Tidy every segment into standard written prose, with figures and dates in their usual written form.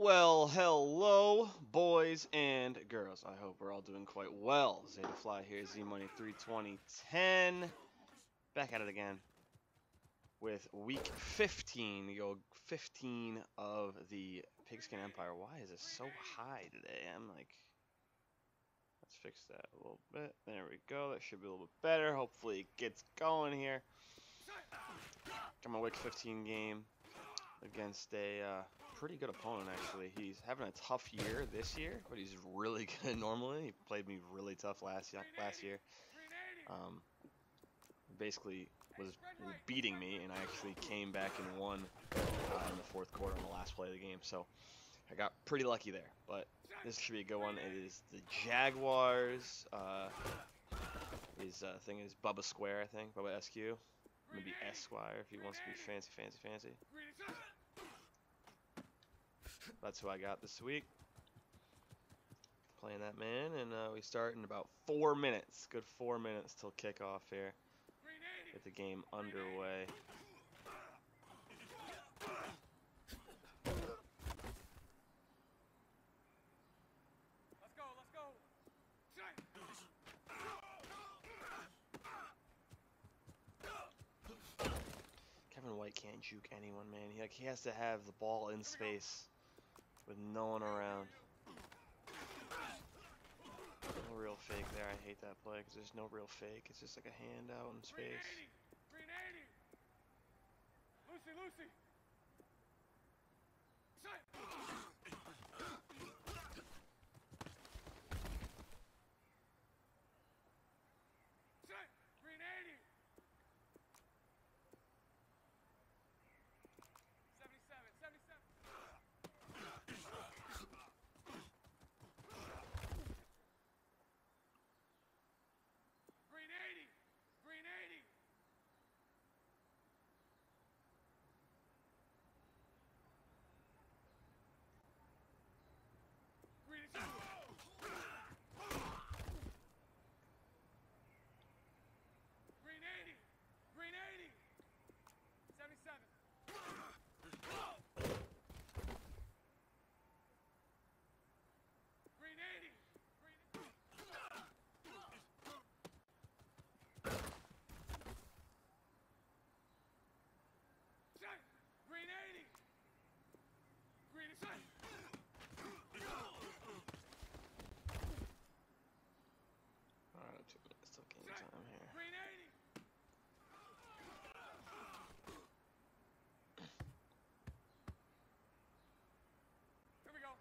Well, hello, boys and girls. I hope we're all doing quite well. Zeta Fly here, Z Money 32010. Back at it again with week 15. You go 15 of the Pigskin Empire. Why is it so high today? Let's fix that a little bit. There we go. That should be a little bit better. Hopefully it gets going here. Got my week 15 game against a pretty good opponent, actually. He's having a tough year this year, but he's really good normally. He played me really tough last year. Basically was beating me, and I actually came back and won in the fourth quarter on the last play of the game. So I got pretty lucky there, but this should be a good one. It is the Jaguars. His thing is Bubba Square, I think. Bubba SQ. Maybe Esquire if he wants to be fancy. That's who I got this week. Playing that man, and we start in about 4 minutes. Good 4 minutes till kickoff here. Get the game underway. Kevin White can't juke anyone, man. He has to have the ball in space with no one around. No real fake there. I hate that play because there's no real fake. It's just like a hand out in space. Lucy. Green 80. 77. Green 80. Green 80. Green 80. Green 80. Green 80. 77. Green 80. Green 80. Green is set. Alright, 2 minutes till game time here. Green 80. Here we go.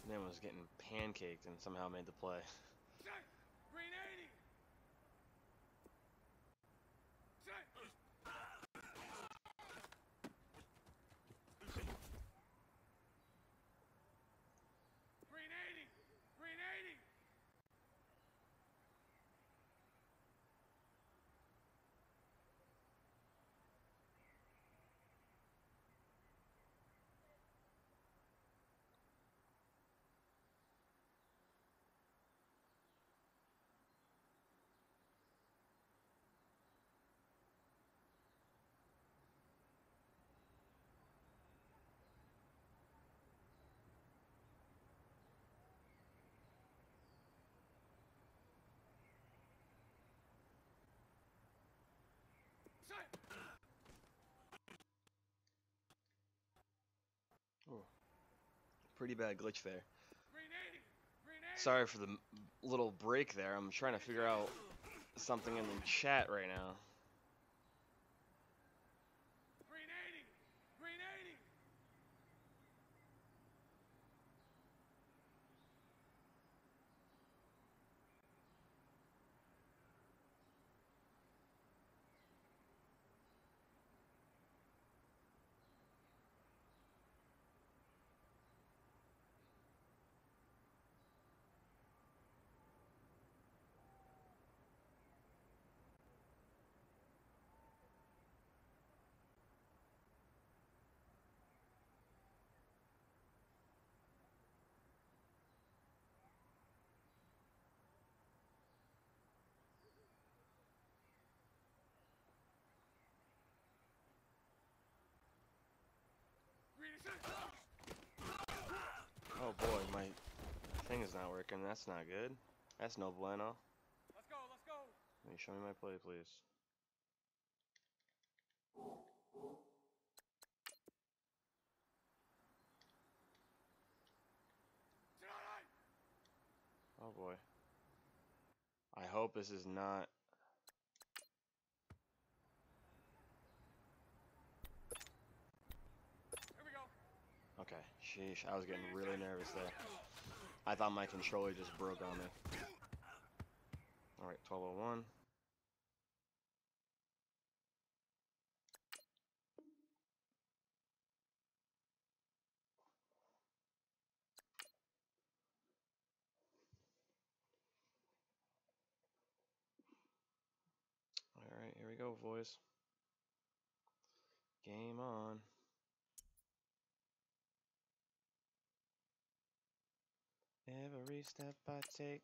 Man was getting pancaked and somehow made the play. Green 80. Green 80. Green 80. Ooh. Pretty bad glitch there. Green 80. Green 80. Sorry for the little break there. I'm trying to figure out something in the chat right now. Green 80. Green 80. Oh boy, my thing is not working. That's not good. That's no bueno. Let's go, let's go. Can you show me my play, please? Oh boy. I hope this is not. Here we go. Okay, sheesh, I was getting really nervous there. I thought my controller just broke on me. Alright, 1201. Alright, here we go, boys. Game on. Every step I take.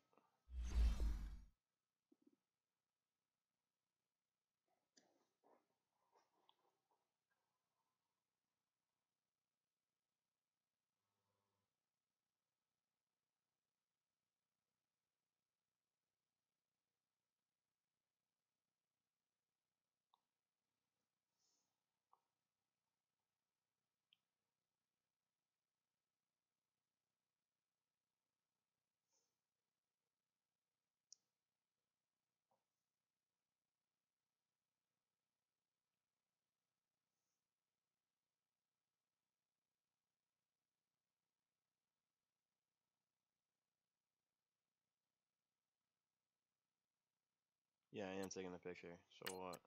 Yeah, I am taking a picture. So what?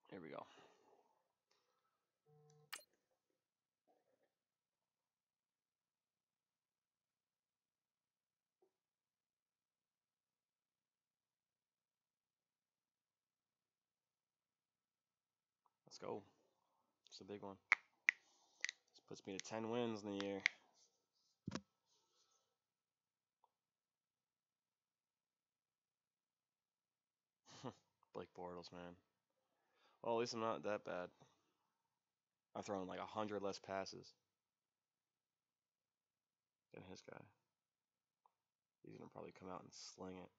Here we go. Let's go. It's a big one. This puts me to 10 wins in the year. Blake Bortles, man. Well, at least I'm not that bad. I've thrown like 100 less passes than his guy. He's gonna probably come out and sling it.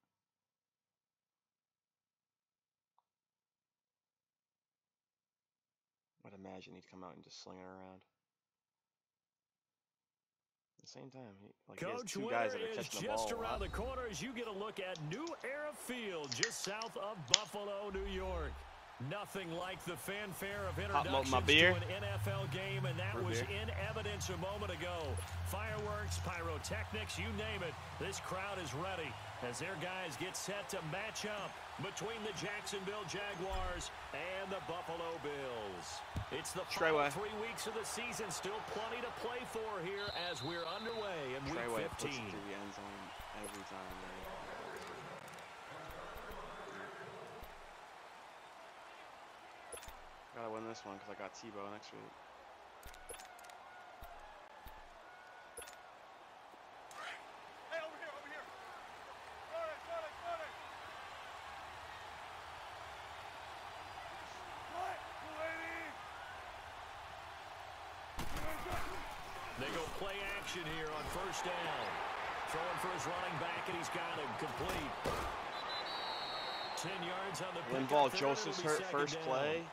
I'd imagine he'd come out and just sling it around. At the same time, he has two guys that are catching the ball. Just around the corner as you get a look at New Era Field, just south of Buffalo, New York. Nothing like the fanfare of introductions to an NFL game, and that was in evidence a moment ago. Fireworks, pyrotechnics, you name it. This crowd is ready as their guys get set to match up between the Jacksonville Jaguars and the Buffalo Bills. It's the final 3 weeks of the season, still plenty to play for here as we're underway in Week 15. Puts it through the end zone every time, man. Gotta win this one because I got Tebow next week. Hey, over here, over here. Run it. They go play action here on first down. Throwing for his running back, and he's got him complete. 10 yards on the pick. Linval Joseph's hurt first play.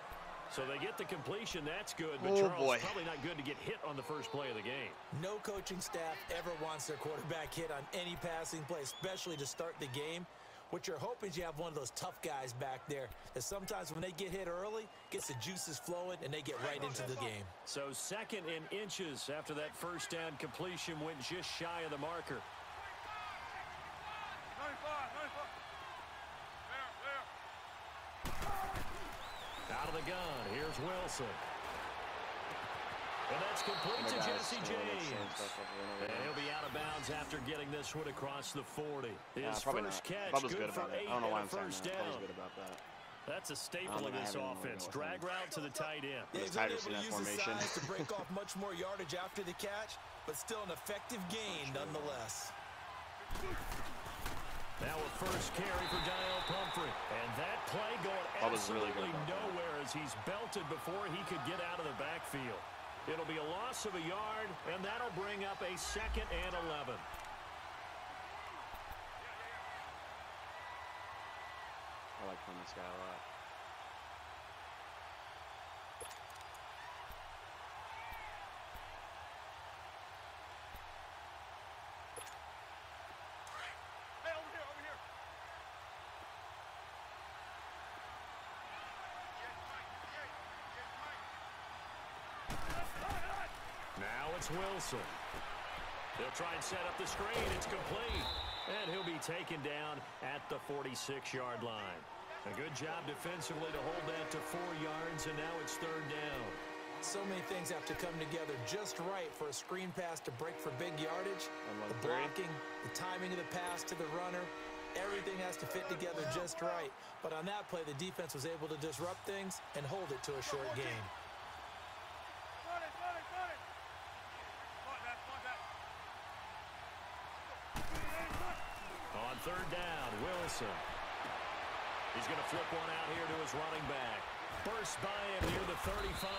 So they get the completion. That's good. But Charles, probably not good to get hit on the first play of the game. No coaching staff ever wants their quarterback hit on any passing play, especially to start the game. What you're hoping is you have one of those tough guys back there that sometimes when they get hit early, gets the juices flowing, and they get right into the game. So second in inches after that first down completion went just shy of the marker. 95. There. Out of the gun, here's Wilson. 10 yards on the And that's complete to Jesse James. And he'll be out of bounds after getting this one across the 40. His first catch, Bubba's good for 8 I don't know why and I'm a first saying that. down. Bubba's good about that. That's a staple of this offense. Drag route to the tight end. Yeah, he's able to use his size to break off much more yardage after the catch, but still an effective gain nonetheless. Now a first carry for Daniel Pumphrey. And that play going absolutely nowhere as he's belted before he could get out of the backfield. It'll be a loss of a yard, and that'll bring up a 2nd and 11. I like playing this guy a lot. Hey, over here, over here. Now it's Wilson. He'll try and set up the screen. It's complete. And he'll be taken down at the 46-yard line. A good job defensively to hold that to 4 yards, and now it's 3rd down. So many things have to come together just right for a screen pass to break for big yardage. The blocking, the timing of the pass to the runner, everything has to fit together just right. But on that play, the defense was able to disrupt things and hold it to a short gain. Run it, run it, run it. Come on, that. On 3rd down, Wilson. He's going to flip one out here to his running back. Burst by him near the 35.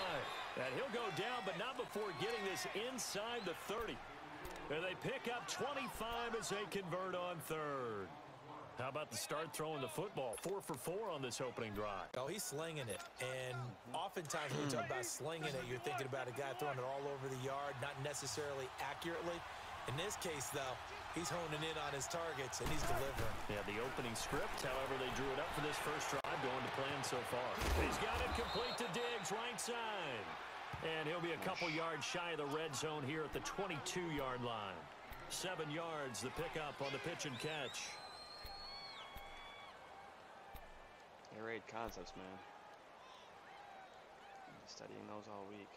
And he'll go down, but not before getting this inside the 30. And they pick up 25 as they convert on 3rd. How about the start throwing the football? 4 for 4 on this opening drive. Oh, he's slinging it. And oftentimes when we talk about slinging it, you're thinking about a guy throwing it all over the yard, not necessarily accurately. In this case, though, he's honing in on his targets, and he's delivering. Yeah, the opening script, however, they drew it up for this first drive, going to plan so far. He's got it complete to Diggs, right side. And he'll be a couple yards shy of the red zone here at the 22-yard line. 7 yards, the pickup on the pitch and catch. Air raid concepts, man. I've been studying those all week.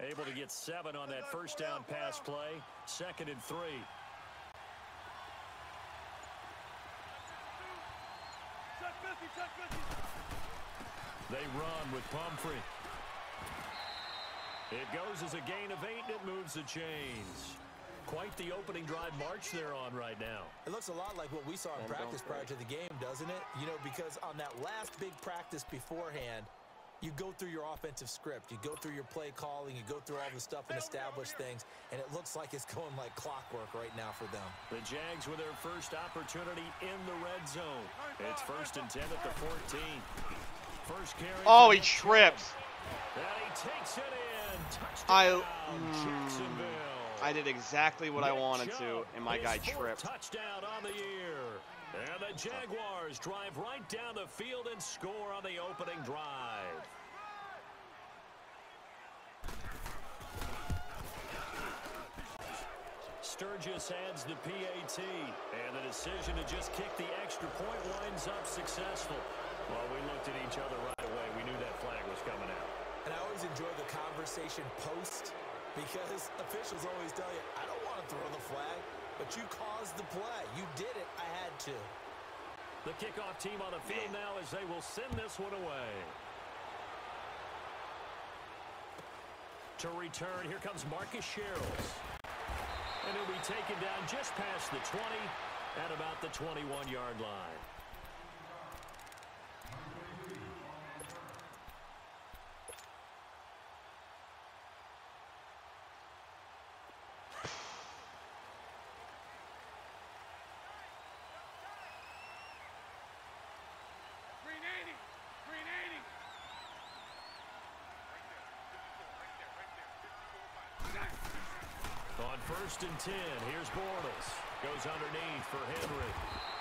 Able to get 7 on that first down pass play. 2nd and 3. They run with Pumphrey. It goes as a gain of 8, and it moves the chains. Quite the opening drive march they're on right now. It looks a lot like what we saw in practice prior to the game, doesn't it? You know, because on that last big practice beforehand, you go through your offensive script, you go through your play calling, you go through all the stuff and establish things, and it looks like it's going like clockwork right now for them. The Jags with their first opportunity in the red zone. It's 1st and 10 at the 14. First carry. Oh, he trips. And he takes it in. Touchdown, Jacksonville. I did exactly what I wanted to, and my guy tripped. Touchdown on the year. And the Jaguars drive right down the field and score on the opening drive. Sturgis adds the PAT, and the decision to just kick the extra point winds up successful. Well, we looked at each other right away. We knew that flag was coming out. And I always enjoy the conversation post, because officials always tell you, I don't want to throw the flag, but you caused the play. You did it. I had to. The kickoff team on the field now as they will send this one away. To return, here comes Marcus Sherrills. And he'll be taken down just past the 20 at about the 21-yard line. On 1st and 10, here's Bortles. Goes underneath for Henry.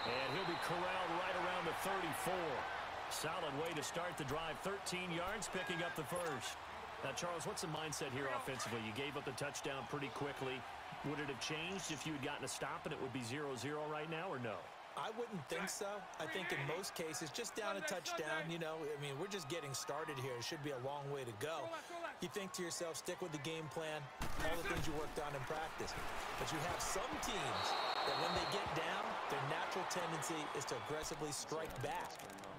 And he'll be corralled right around the 34. Solid way to start the drive. 13 yards, picking up the first. Now, Charles, what's the mindset here offensively? You gave up the touchdown pretty quickly. Would it have changed if you had gotten a stop and it would be 0-0 right now, or no? I wouldn't think so. I think in most cases, just down a touchdown, you know, I mean, we're just getting started here. It should be a long way to go. You think to yourself, stick with the game plan, all the things you worked on in practice. But you have some teams that when they get down, their natural tendency is to aggressively strike back.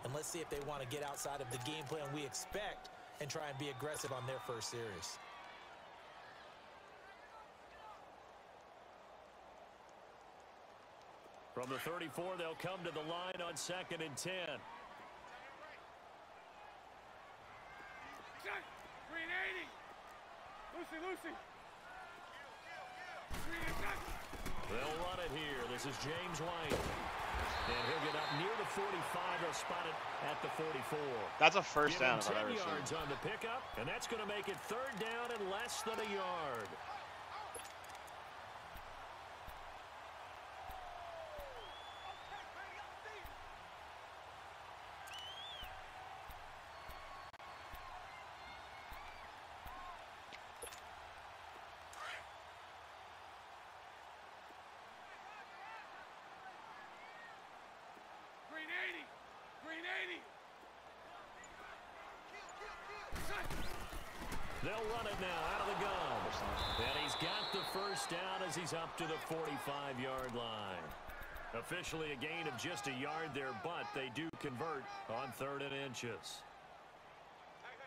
And let's see if they want to get outside of the game plan we expect and try and be aggressive on their first series. From the 34, they'll come to the line on 2nd and 10. Green 80. Lucy. They'll run it here. This is James White. And he'll get up near the 45. They'll spot it at the 44. That's a first down if I've 10 ever seen. yards on the pickup, and that's going to make it 3rd down and less than a yard. They'll run it now out of the gun. And he's got the first down as he's up to the 45-yard line. Officially a gain of just a yard there, but they do convert on 3rd and inches. Hey, we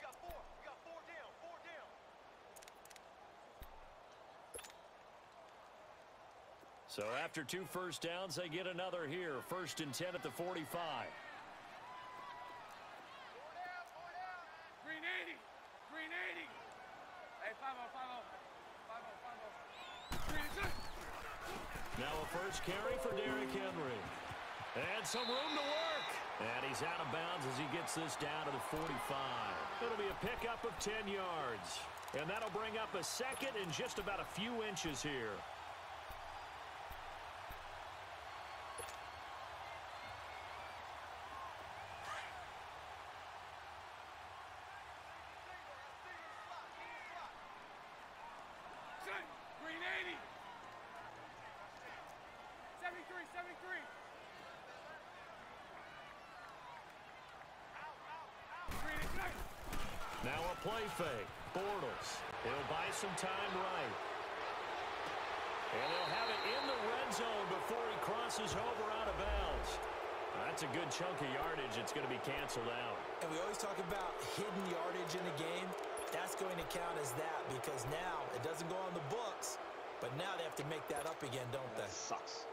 got 4. We got 4 down. 4 down. So after 2 first downs, they get another here. 1st and 10 at the 45. Now a first carry for Derrick Henry. And some room to work. And he's out of bounds as he gets this down to the 45. It'll be a pickup of 10 yards. And that'll bring up a 2nd and just about a few inches here. Green 80. 73. Now a play fake. Bortles. He'll buy some time right. And they'll have it in the red zone before he crosses over out of bounds. That's a good chunk of yardage. It's going to be canceled out. And we always talk about hidden yardage in a game. That's going to count as that because now it doesn't go on the books, but now they have to make that up again, don't they? That sucks.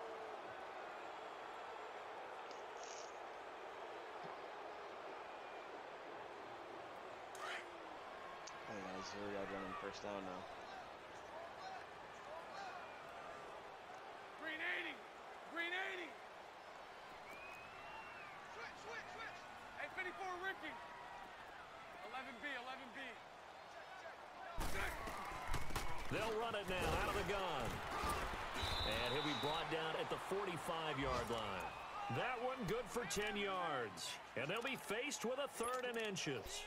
I think that was 0-yard running first down now. Green 80. Green 80. Switch. Hey, 54, Ricky. 11B. They'll run it now out of the gun. And he'll be brought down at the 45-yard line. That one good for 10 yards. And they'll be faced with a 3rd and inches.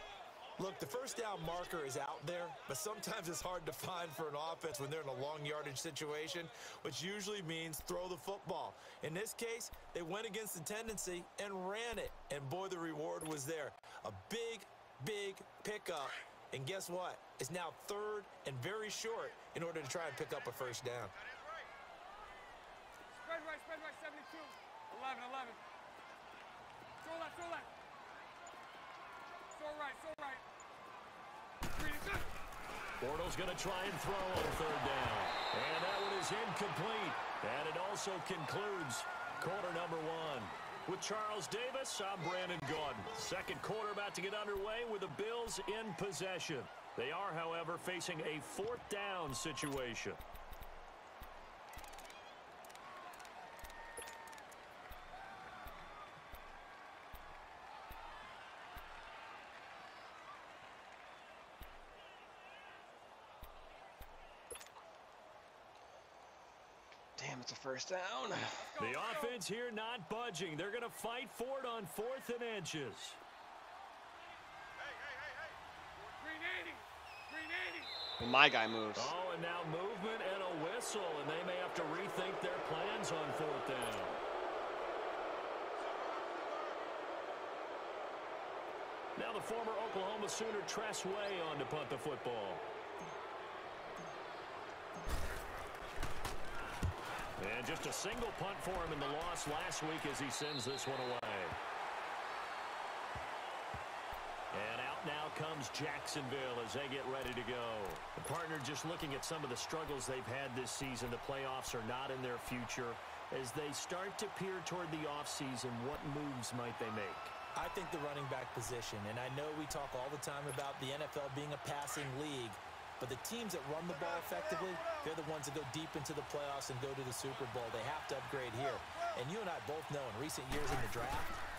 Look, the first down marker is out there, but sometimes it's hard to find for an offense when they're in a long yardage situation, which usually means throw the football. In this case, they went against the tendency and ran it. And boy, the reward was there. A big pickup. And guess what? It's now 3rd and very short in order to try and pick up a first down. Spread right, 72. 11. Throw left. Throw right. Green is good. Bortles going to try and throw on 3rd down. And that one is incomplete. And it also concludes quarter number 1. With Charles Davis, I'm Brandon Gaudin. 2nd quarter about to get underway with the Bills in possession. They are, however, facing a 4th down situation. Damn It's a first down. The offense here not budging. They're going to fight for it on 4th and inches. Well, my guy moves. Oh, and now movement and a whistle, and they may have to rethink their plans on 4th down. Now the former Oklahoma Sooner Tress Way on to punt the football. And just a single punt for him in the loss last week as he sends this one away. And out now comes Jacksonville as they get ready to go. The partner just looking at some of the struggles they've had this season. The playoffs are not in their future. As they start to peer toward the offseason, what moves might they make? I think the running back position, and I know we talk all the time about the NFL being a passing league, but the teams that run the ball effectively, they're the ones that go deep into the playoffs and go to the Super Bowl. They have to upgrade here. And you and I both know in recent years in the draft,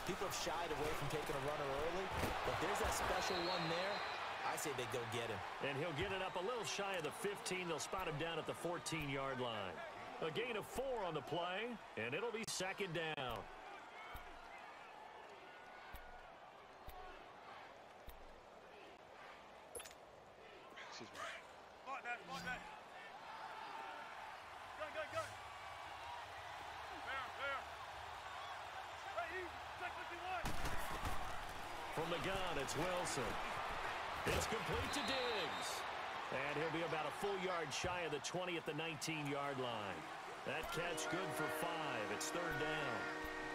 people have shied away from taking a runner early, but there's that special one there. I say they go get him. And he'll get it up a little shy of the 15. They'll spot him down at the 14-yard line. A gain of 4 on the play, and it'll be 2nd down. Excuse me. Gun. There. Hey, easy. Check 51. From the gun, it's Wilson. It's complete to Diggs. And he'll be about a full yard shy of the 20 at the 19-yard line. That catch good for 5. It's 3rd down.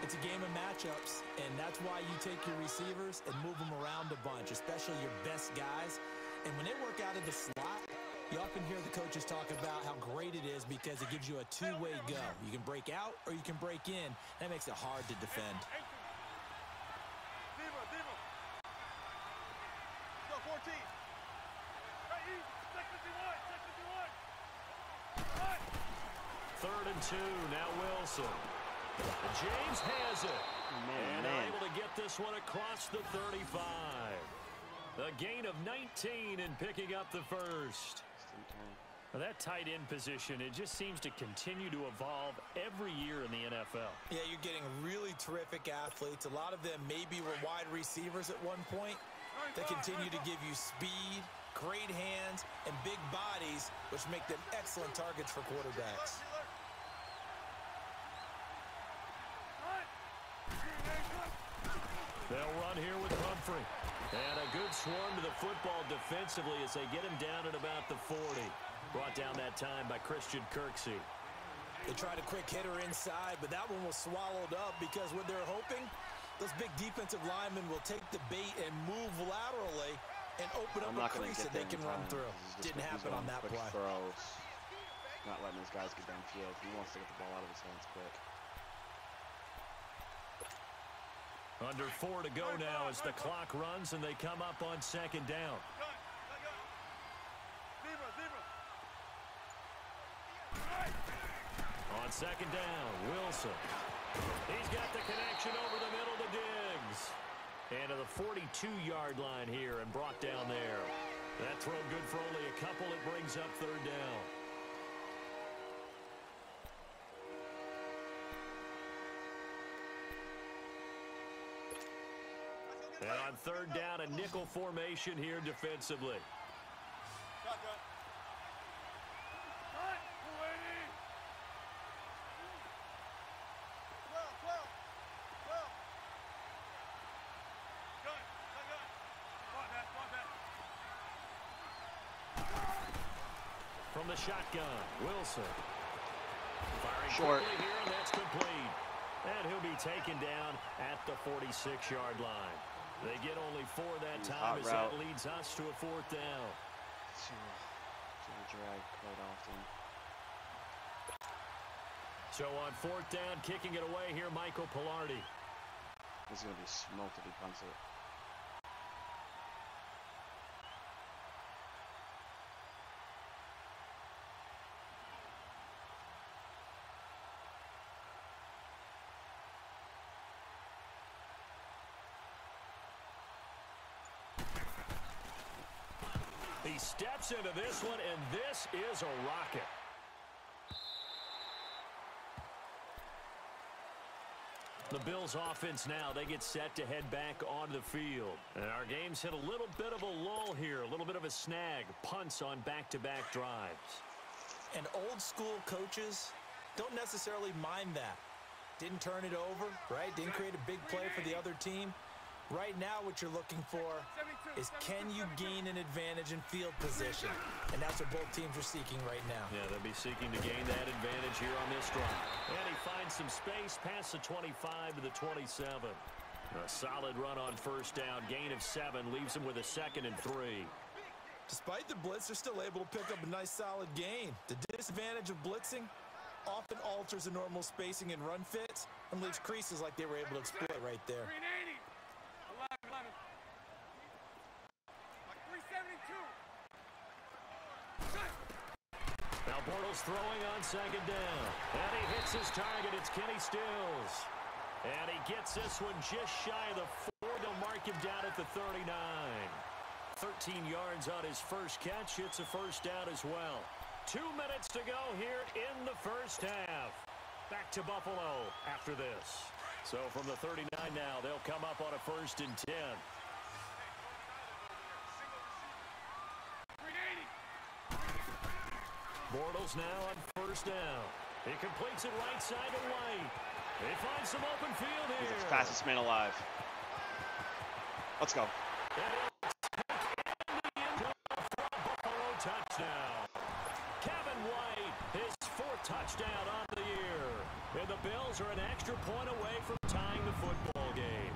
It's a game of matchups, and that's why you take your receivers and move them around a bunch, especially your best guys. And when they work out of the slot, you often hear the coaches talk about how great it is because it gives you a two-way go. You can break out or you can break in. That makes it hard to defend. Diva. Go 14. Hey, easy. Check 51. 3rd and 2. Now Wilson. James has it. And able to get this one across the 35. A gain of 19 in picking up the first. Now that tight end position, it just seems to continue to evolve every year in the NFL. Yeah, you're getting really terrific athletes. A lot of them maybe were wide receivers at one point. They continue to give you speed, great hands, and big bodies, which make them excellent targets for quarterbacks. They'll run here with Humphrey. And a good swarm to the football defensively as they get him down at about the 40. Brought down that time by Christian Kirksey. They tried a quick hitter inside, but that one was swallowed up because what they're hoping, those big defensive linemen will take the bait and move laterally and open up a crease that they can run through. Didn't happen on that play. Throws. Not letting his guys get downfield. He wants to get the ball out of his hands quick. Under 4 to go now as the clock runs and they come up on 2nd down. On 2nd down, Wilson. He's got the connection over the middle to Diggs. And to the 42-yard line here and brought down there. That throw good for only a couple. It brings up 3rd down. And on 3rd down, a nickel formation here defensively. From the shotgun, Wilson. Firing short here, and that's complete. And he'll be taken down at the 46-yard line. They get only 4 that time as that leads us to a 4th down. So drag quite often. So on 4th down, kicking it away here, Michael Pilardi. He's going to be smoked if he punts it. He steps into this one, and this is a rocket. The Bills offense now, they get set to head back onto the field. And our game's hit a little bit of a lull here, a little bit of a snag. Punts on back-to-back drives. And old school coaches don't necessarily mind that. Didn't turn it over, right? Didn't create a big play for the other team. Right now what you're looking for is can you gain an advantage in field position? And that's what both teams are seeking right now. Yeah, they'll be seeking to gain that advantage here on this drive. And he finds some space past the 25 to the 27. A solid run on first down. Gain of 7 leaves him with a 2nd and 3. Despite the blitz, they're still able to pick up a nice solid gain. The disadvantage of blitzing often alters the normal spacing and run fits and leaves creases like they were able to exploit right there. 11. 372. Now Bortles throwing on 2nd down. And he hits his target. It's Kenny Stills. And he gets this one just shy of the 4. They'll mark him down at the 39. 13 yards on his first catch. It's a first down as well. 2 minutes to go here in the first half. Back to Buffalo after this. So from the 39 now, they'll come up on a 1st and 10. Bortles now on 1st down. He completes it right side to White. He finds some open field here. He's the fastest man alive. Let's go. Buffalo touchdown. Kevin White, his 4th touchdown on the year. And the Bills are an extra point away from tying the football game.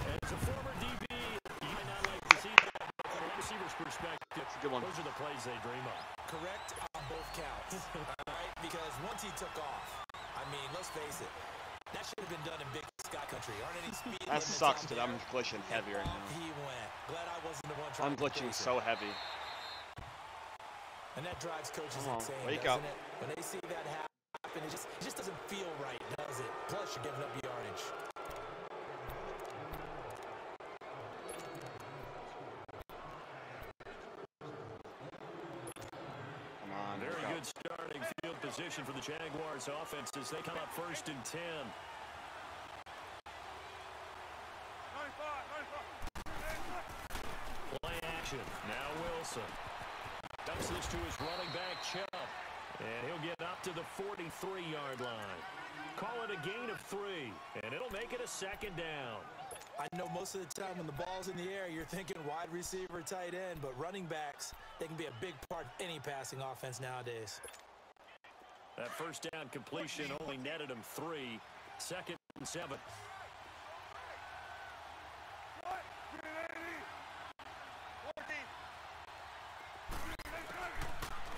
As a former DB, you might not like to see that from a receiver's perspective. That's a good one. Those are the plays they dream of. Correct on both counts, all right? Because once he took off, I mean, let's face it, that should have been done in Big Sky Country. Aren't any speed That limits sucks, out dude. there? I'm glitching heavy right now. He went. Glad I wasn't the one trying I'm to glitching chase so him. heavy. And that drives coaches Come on, insane, wake doesn't up. it? When they see that happen, it just doesn't feel right, does it? Plus, you're giving up yardage. Come on. Very wake up. good starting field position for the Jaguars offense as they come up 1st and 10. 95. Play action. Now Wilson. Dumps this to his running back, Chubb. And he'll get up to the 43-yard line. Call it a gain of 3, and it'll make it a 2nd down. I know most of the time when the ball's in the air, you're thinking wide receiver, tight end, but running backs, they can be a big part of any passing offense nowadays. That first down completion only netted him 3. 2nd and 7.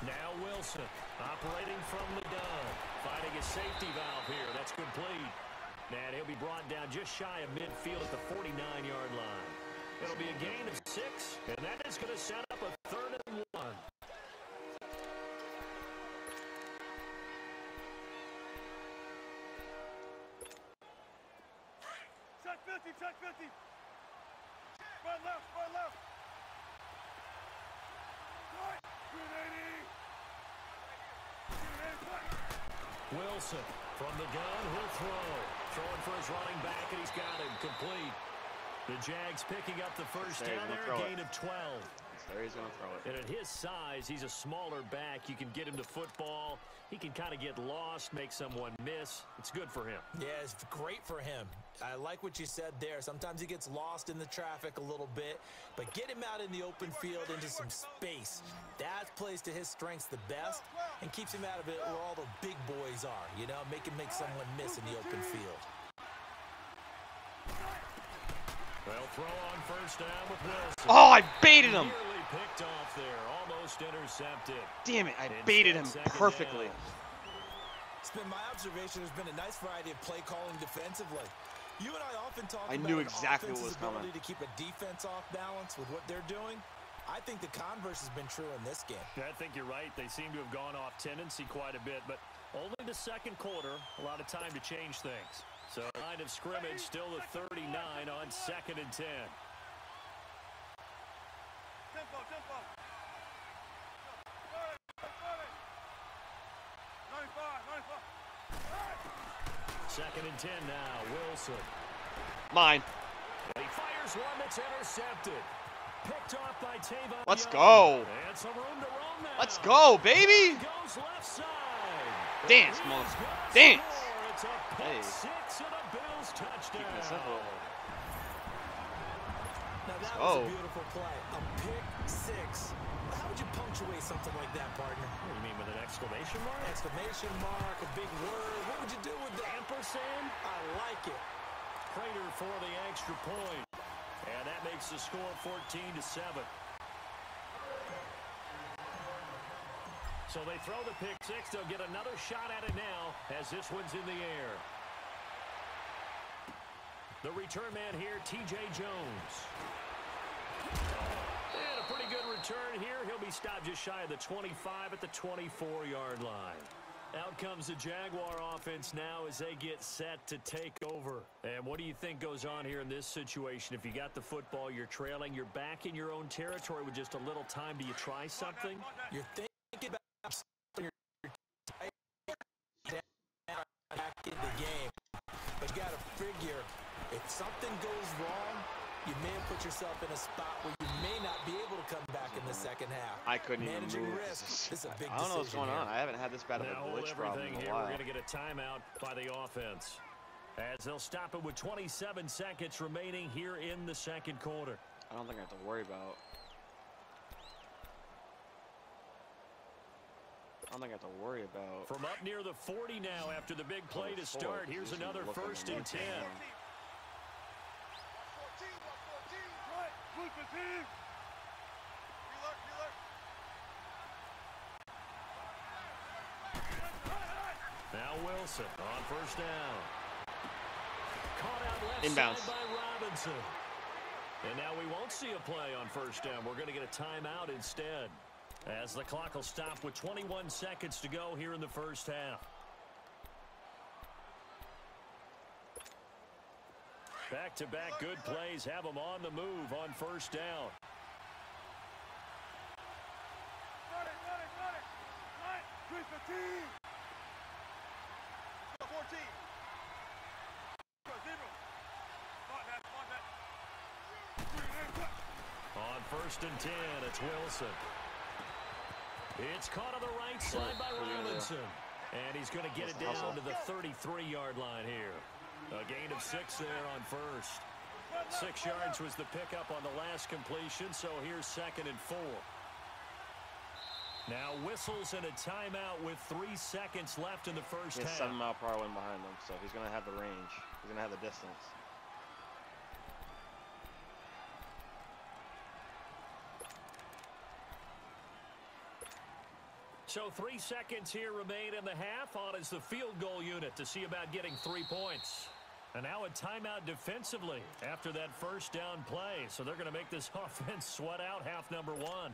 Now Wilson operating from the gun, finding a safety valve here. That's complete. And he'll be brought down just shy of midfield at the 49-yard line. It'll be a gain of 6, and that is going to set up a 3rd and 1. Check 50, check 50. Right left, right left. Right, 380. Wilson from the gun, he'll throw. Throwing for his running back, and he's got him complete. The Jags picking up the first down there, a gain of 12. There he's going to throw it. And at his size, he's a smaller back. You can get him to football. He can kind of get lost, make someone miss. It's good for him. Yeah, it's great for him. I like what you said there. Sometimes he gets lost in the traffic a little bit, but get him out in the open field into some space. That plays to his strengths the best and keeps him out of it where all the big boys are, you know, make someone miss in the open field. They'll throw on first down with Wilson. Oh, I baited him. Nearly picked off there, almost intercepted. Damn it, I baited him perfectly. It's been my observation. There's been a nice variety of play calling defensively. You and I often talk I about knew exactly what was coming. ability to keep a defense off balance with what they're doing. I think the converse has been true in this game. I think you're right. They seem to have gone off tendency quite a bit, but only the 2nd quarter, a lot of time to change things. So line of scrimmage still the 39 on 2nd and 10. Tempo. 95. 2nd and 10 now. Wilson. Mine. He fires one that's intercepted. Picked off by Tavon. Let's go. And some room to roam now. Let's go, baby. Goes left side. Dance, Mom. Dance. It's a pick six and a Bills touchdown. Keeping it simple. Now that Oh. was a beautiful play. A pick six. How would you punctuate something like that, partner? What do you mean, with an exclamation mark? Exclamation mark, a big word. What would you do with that? Ampersand? I like it. Prater for the extra point. And that makes the score 14-7. So they throw the pick six. They'll get another shot at it now as this one's in the air. The return man here, T.J. Jones. And a pretty good return here. He'll be stopped just shy of the 25 at the 24-yard line. Out comes the Jaguar offense now as they get set to take over. And what do you think goes on here in this situation? If you got the football, you're trailing, you're back in your own territory with just a little time. Do you try something? You're thinking about something. You're back in the game. But you got to figure, if something goes wrong, you may have put yourself in a spot where you may not be able to come back in the second half. I couldn't even Managing move. risk is a big I don't know what's going decision on. I haven't had this bad of a Now glitch problem everything in a here, while. we're going to get a timeout by the offense. As they'll stop it with 27 seconds remaining here in the second quarter. I don't think I have to worry about. From up near the 40 now after the big play to start. Here's another 1st and 10. Now Wilson on 1st down. Caught out left Inbounds. side by Robinson. And now we won't see a play on 1st down. We're going to get a timeout instead, as the clock will stop with 21 seconds to go here in the first half. Back-to-back good plays have them on the move on 1st down. Run it. 315. 14. On 1st and 10, it's Wilson. It's caught on the right side by Robinson. And he's going to get it down to the 33-yard line here. A gain of 6 there on 1st. 6 yards was the pickup on the last completion, so here's 2nd and 4. Now whistles and a timeout with 3 seconds left in the first half. 7-mile-per-hour wind behind him, so he's going to have the range. He's going to have the distance. So 3 seconds here remain in the half. On is the field goal unit to see about getting 3 points. And now a timeout defensively after that 1st down play. So they're going to make this offense sweat out half number 1.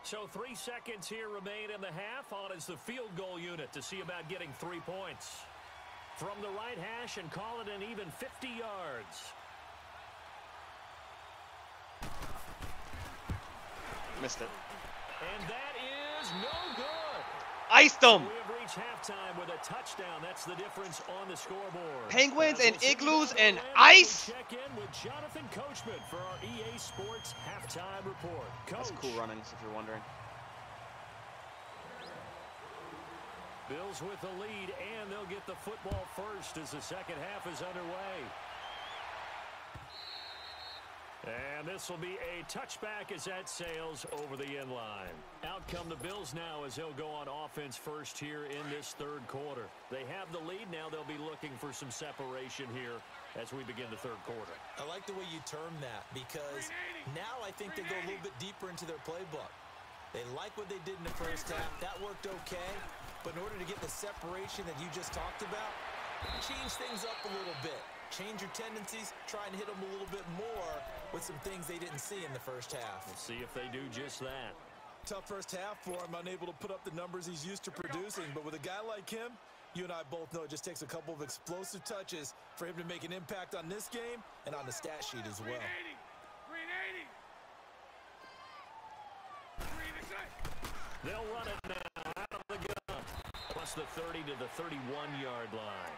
So 3 seconds here remain in the half. On is the field goal unit to see about getting 3 points. From the right hash and call it an even 50 yards. Missed it. And that is no good. Iced them. We have reached halftime with a touchdown. That's the difference on the scoreboard. Penguins and igloos and We'll ice. check in with Jonathan Coachman for our EA Sports halftime report. Coach. That's cool runnings, if you're wondering. Bills with the lead, and they'll get the football first as the second half is underway. And this will be a touchback as that sails over the end line. Out come the Bills now as they'll go on offense first here in this 3rd quarter. They have the lead now. They'll be looking for some separation here as we begin the 3rd quarter. I like the way you term that, because now I think they go a little bit deeper into their playbook. They like what they did in the first half. That worked okay. But in order to get the separation that you just talked about, change things up a little bit. Change your tendencies, try and hit them a little bit more with some things they didn't see in the first half. We'll see if they do just that. Tough first half for him, unable to put up the numbers he's used to producing. But with a guy like him, you and I both know it just takes a couple of explosive touches for him to make an impact on this game and on the stat sheet as well. 380. They'll run it now out of the gun. across the 30 to the 31-yard line.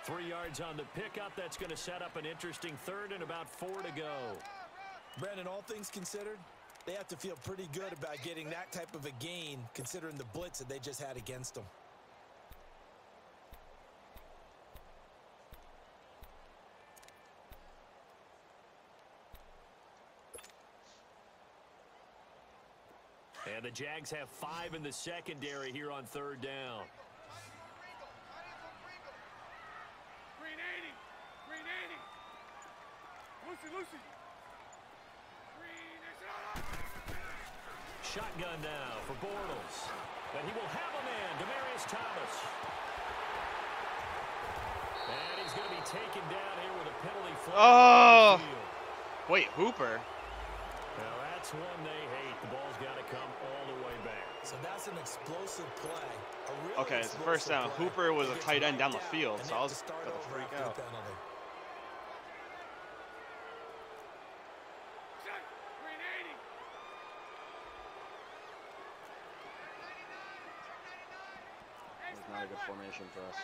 3 yards on the pickup. That's going to set up an interesting third and about 4 to go. Brandon, all things considered, they have to feel pretty good about getting that type of a gain considering the blitz that they just had against them. And the Jags have 5 in the secondary here on third down. Green 80. Green 80. Lucy, Lucy. Green. Shotgun now for Bortles. But he will have a man, Demaryius Thomas. And he's going to be taken down here with a penalty flag. Oh! Wait, Hooper? Now that's one they hate. The ball's got to come all the way back. So that's an explosive play. Okay, it's the first down. Hooper was a tight end down the field, so I was about to freak out. Green 80. It's not a good formation for us.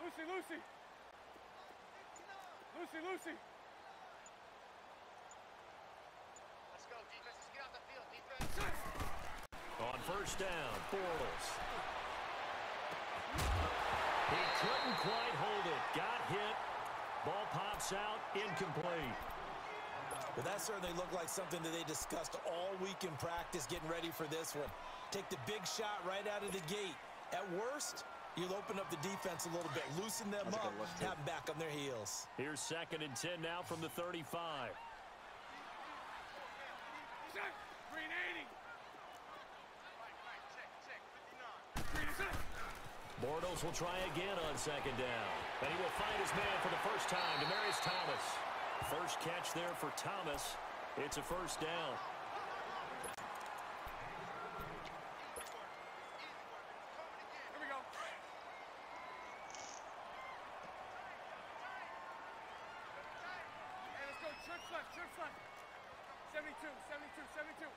Lucy, Lucy. Lucy, Lucy. Let's go, defense. Let's get out the field, defense. On first down, Bortles. He couldn't quite hold it. Got hit. Ball pops out. Incomplete. Well, that certainly looked like something that they discussed all week in practice getting ready for this one. Take the big shot right out of the gate. At worst, you'll open up the defense a little bit, loosen them up, have them back on their heels. Here's 2nd and 10 now from the 35. Green 80. Bortles will try again on 2nd down. And he will find his man for the first time, Demaryius Thomas. First catch there for Thomas. It's a first down. Trips left. 72.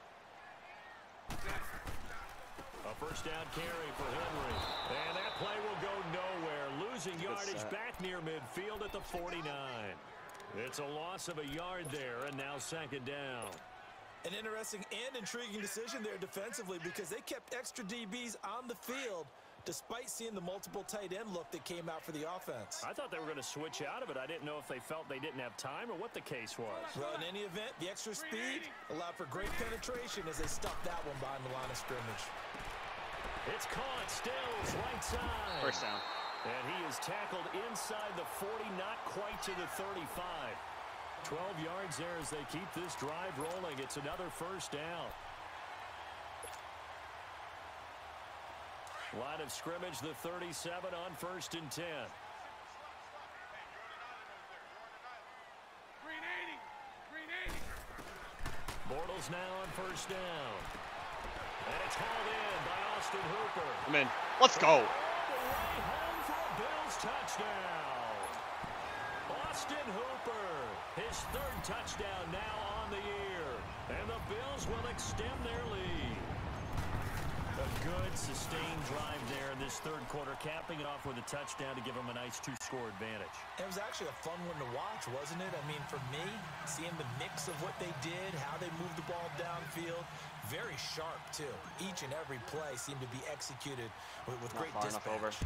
A first down carry for Henry. And that play will go nowhere. Losing yardage back near midfield at the 49. It's a loss of a yard there, and now 2nd down. An interesting and intriguing decision there defensively because they kept extra DBs on the field despite seeing the multiple tight end look that came out for the offense. I thought they were going to switch out of it. I didn't know if they felt they didn't have time or what the case was. Well, in any event, the extra speed allowed for great penetration as they stuffed that one behind the line of scrimmage. It's caught. Stills, right side. First down. And he is tackled inside the 40, not quite to the 35. 12 yards there as they keep this drive rolling. It's another first down. Line of scrimmage, the 37 on 1st and 10. Green 80. Bortles now on first down. And it's hauled in by Austin Hooper. I'm in. Let's go. All the way home for a Bills touchdown. Austin Hooper, his 3rd touchdown now on the year. And the Bills will extend their lead. A good, sustained drive there in this 3rd quarter, capping it off with a touchdown to give them a nice 2-score advantage. It was actually a fun one to watch, wasn't it? I mean, for me, seeing the mix of what they did, how they moved the ball downfield, very sharp, too. Each and every play seemed to be executed with great dispatch.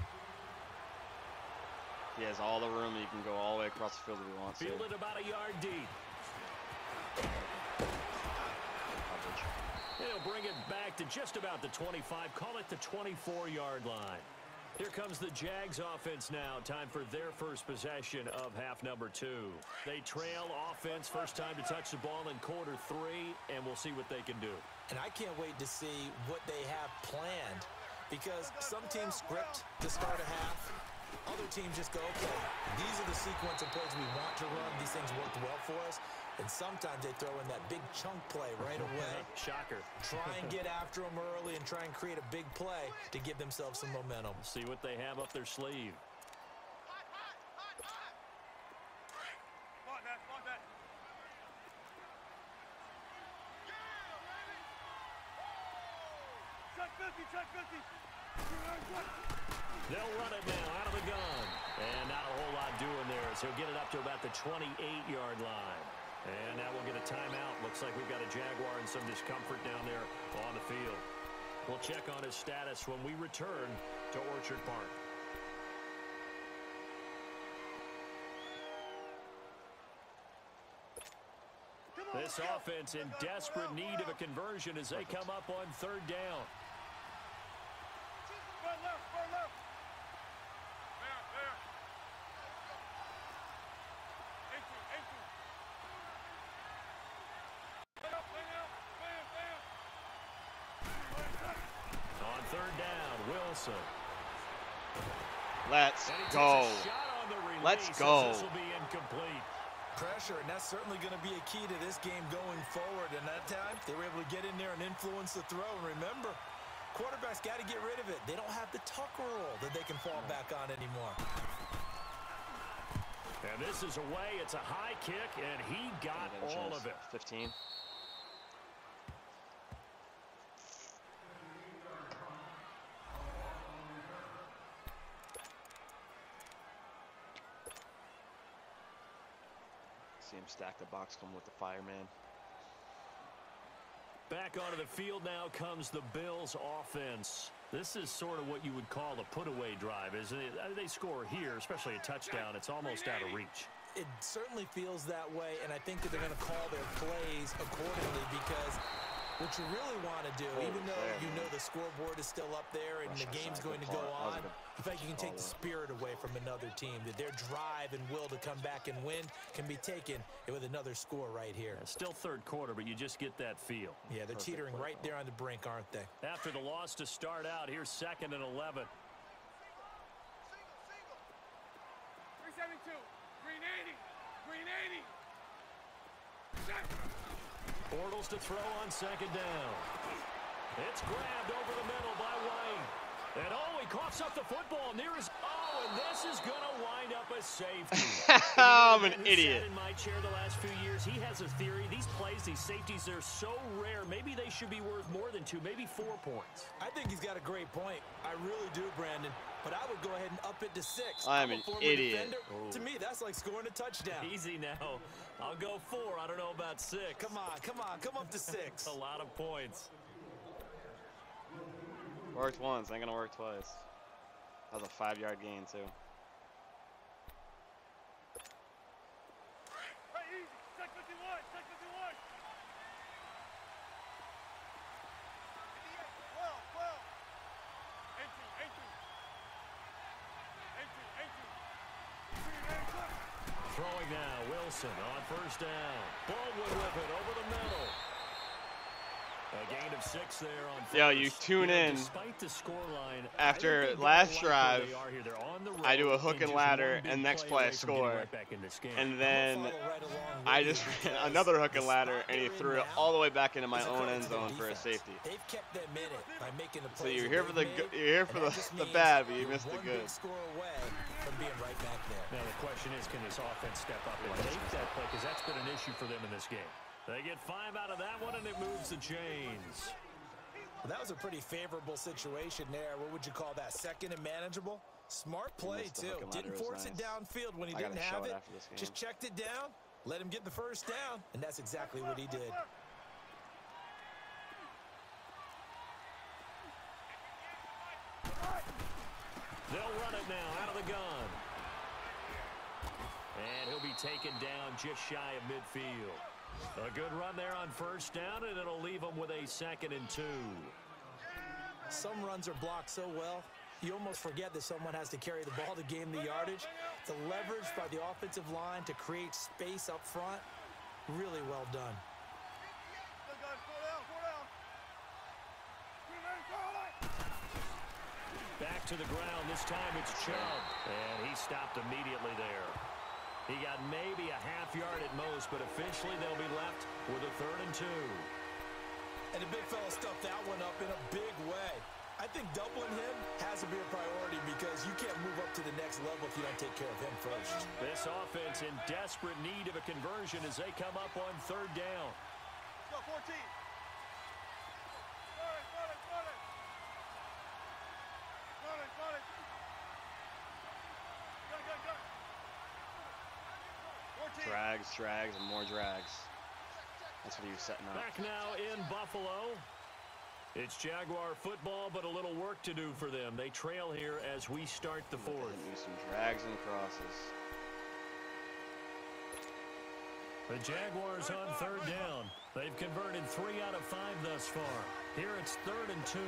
He has all the room. He can go all the way across the field if he wants to. Fielded about a yard deep. He'll bring it back to just about the 25. Call it the 24-yard line. Here comes the Jags offense now. Time for their first possession of half number 2. They trail offense. First time to touch the ball in quarter 3, and we'll see what they can do. And I can't wait to see what they have planned because some teams script to start a half. Other teams just go, okay, these are the sequence of plays we want to run. These things worked well for us. And sometimes they throw in that big chunk play right away. Shocker. Try and get after them early and try and create a big play to give themselves some momentum. See what they have up their sleeve. Come on, man. They'll run it now out of the gun. And not a whole lot doing there, so he'll get it up to about the 28-yard line. And now we'll get a timeout. Looks like we've got a Jaguar in some discomfort down there on the field. We'll check on his status when we return to Orchard Park. This offense in desperate need of a conversion as they come up on third down. Run left, run left. There. Into. Lay out. Bam. On third down, Wilson. Let's go. Let's go. This will be incomplete. Pressure, and that's certainly going to be a key to this game going forward. And that time, they were able to get in there and influence the throw. And remember, quarterbacks got to get rid of it. They don't have the tuck roll that they can fall back on anymore. And this is away. It's a high kick, and he got all of it. 15. See him stack the box, come with the fireman. Back onto the field now comes the Bills offense. This is sort of what you would call a put-away drive, isn't it? They score here, especially a touchdown. It's almost out of reach. It certainly feels that way, and I think that they're going to call their plays accordingly because what you really want to do, even though you know the scoreboard is still up there and the game's going to go on, in fact, you can take the spirit away from another team, that their drive and will to come back and win can be taken with another score right here. Still third quarter, but you just get that feel. Yeah, they're teetering right there on the brink, aren't they? After the loss to start out, here's 2nd and 11. 372. Green 80. Bortles to throw on 2nd down. It's grabbed over the middle by White. And he coughs up the football near his... and this is going to wind up a safety. I'm an idiot. In my chair the last few years, he has a theory. These plays, these safeties, they're so rare. Maybe they should be worth more than 2, maybe 4 points. I think he's got a great point. I really do, Brandon. But I would go ahead and up it to 6. I'm an idiot. To me, that's like scoring a touchdown. Easy now. I'll go 4. I don't know about 6. Come on. Come up to 6. A lot of points. Worked once, ain't gonna work twice. That was a 5-yard gain, too. Hey, easy. Check 51. Check 51. 12. Throwing now, Wilson on 1st down. Baldwin with it over the middle. A gain of 6 there on 1st. Yo, you tune in despite the scoreline, after last drive. I do a hook and ladder, and next play I score. And then I just ran another hook and ladder, and he threw it all the way back into my own end zone for a safety. They've kept them in it by making the So plays. you're here for the bad, but you missed the good. Score away from being right back there. Now the question is, can this offense step up and take that play? Because that's been an issue for them in this game. They get 5 out of that one, and it moves the chains. Well, that was a pretty favorable situation there. What would you call that? 2nd and manageable? Smart play, too. Didn't force it downfield when he didn't have it. Just checked it down, let him get the 1st down, and that's exactly what he did. They'll run it now out of the gun. And he'll be taken down just shy of midfield. A good run there on 1st down, and it'll leave them with a 2nd and 2. Some runs are blocked so well, you almost forget that someone has to carry the ball to gain the yardage. The leverage by the offensive line to create space up front, really well done. Back to the ground. This time it's Chubb. And he stopped immediately there. He got maybe a half yard at most, but officially they'll be left with a 3rd and 2. And the big fella stuffed that one up in a big way. I think doubling him has to be a priority because you can't move up to the next level if you don't take care of him first. This offense in desperate need of a conversion as they come up on 3rd down. Let's go, 14. Drags, and more drags. That's what he was setting up. Back now in Buffalo. It's Jaguar football, but a little work to do for them. They trail here as we start the fourth. Some drags and crosses. The Jaguars on third down. They've converted 3 out of 5 thus far. Here it's 3rd and 2.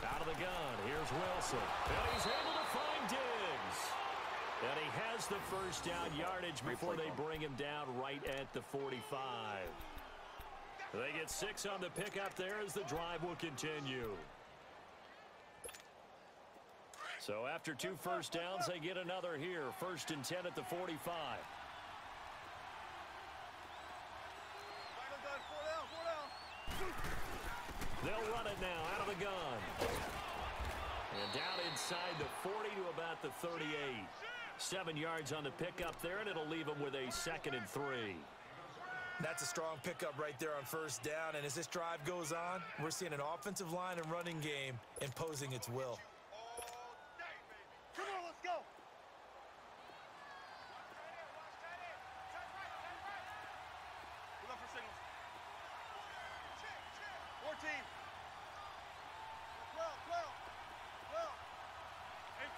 Out of the gun, here's Wilson. And he's able to find Diggs. And he has the first down yardage before they bring him down right at the 45. They get 6 on the pickup there as the drive will continue. So after 2 first downs, they get another here. 1st and 10 at the 45. They'll run it now out of the gun. And down inside the 40 to about the 38. 7 yards on the pickup there, and it'll leave them with a 2nd and 3. That's a strong pickup right there on first down. And as this drive goes on, we're seeing an offensive line and running game imposing its will. Come on, let's go. We're up for signals. 14. 12. 18.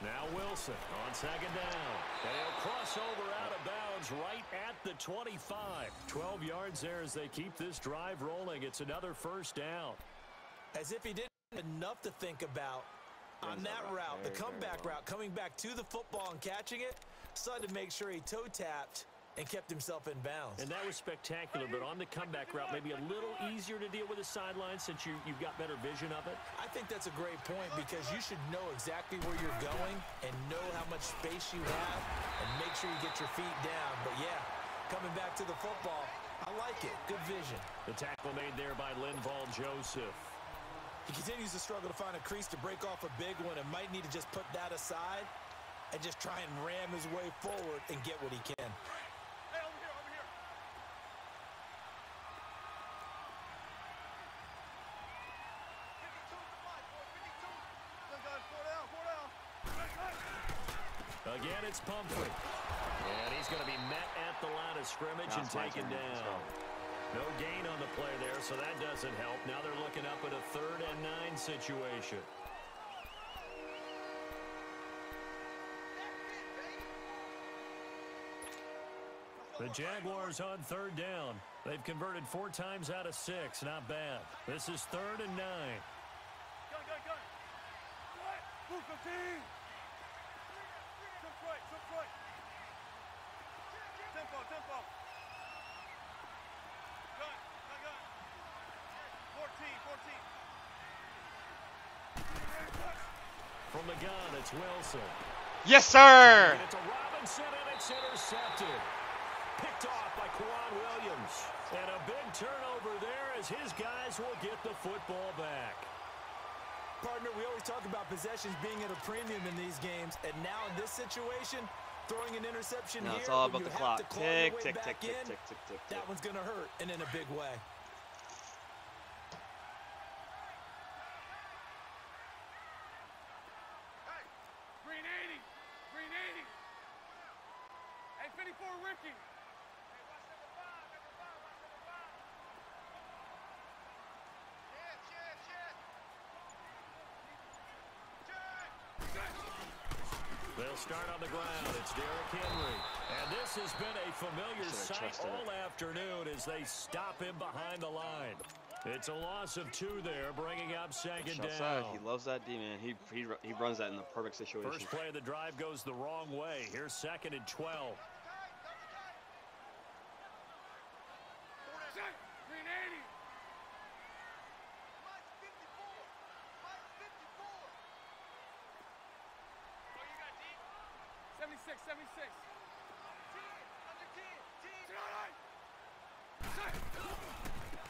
Now Wilson on 2nd down. And he'll cross over out of bounds right at the 25. 12 yards there as they keep this drive rolling. It's another first down. As if he didn't have enough to think about on that route, the comeback route, coming back to the football and catching it, decided to make sure he toe-tapped and kept himself in bounds. And that was spectacular, but on the comeback route, maybe a little easier to deal with the sideline since you've got better vision of it. I think that's a great point because you should know exactly where you're going and know how much space you have and make sure you get your feet down. But, yeah, coming back to the football, I like it. Good vision. The tackle made there by Linval Joseph. He continues to struggle to find a crease to break off a big one and might need to just put that aside and just try and ram his way forward and get what he can. Hey, over here. 52. 4 down. Again, it's Pumphrey. And he's going to be met at the line of scrimmage and taken down. No gain on the play there, so that doesn't help. Now they're looking up at a 3rd and 9 situation. The Jaguars on 3rd down. They've converted 4 times out of 6. Not bad. This is 3rd and 9. Gun. Move 15. Some right. Tempo. Gun. 14. From the gun, it's Wilson. Yes, sir! And it's a Robinson, and it's intercepted. Picked off by Quan Williams. And a big turnover there as his guys will get the football back. Partner, we always talk about possessions being at a premium in these games, and now in this situation, throwing an interception now here, it's all about you the have clock. to claw your way Tick. back in, that one's going to hurt, and in a big way. Hey, green 80. Hey, 54, Ricky. Hey, watch number 5. They'll start on the ground. It's Derrick Henry. And this has been a familiar sight all afternoon as they stop him behind the line. It's a loss of 2 there, bringing up 2nd down. He loves that D, man. He runs that in the perfect situation. First play of the drive goes the wrong way. Here's 2nd and 12. Green 80. 76.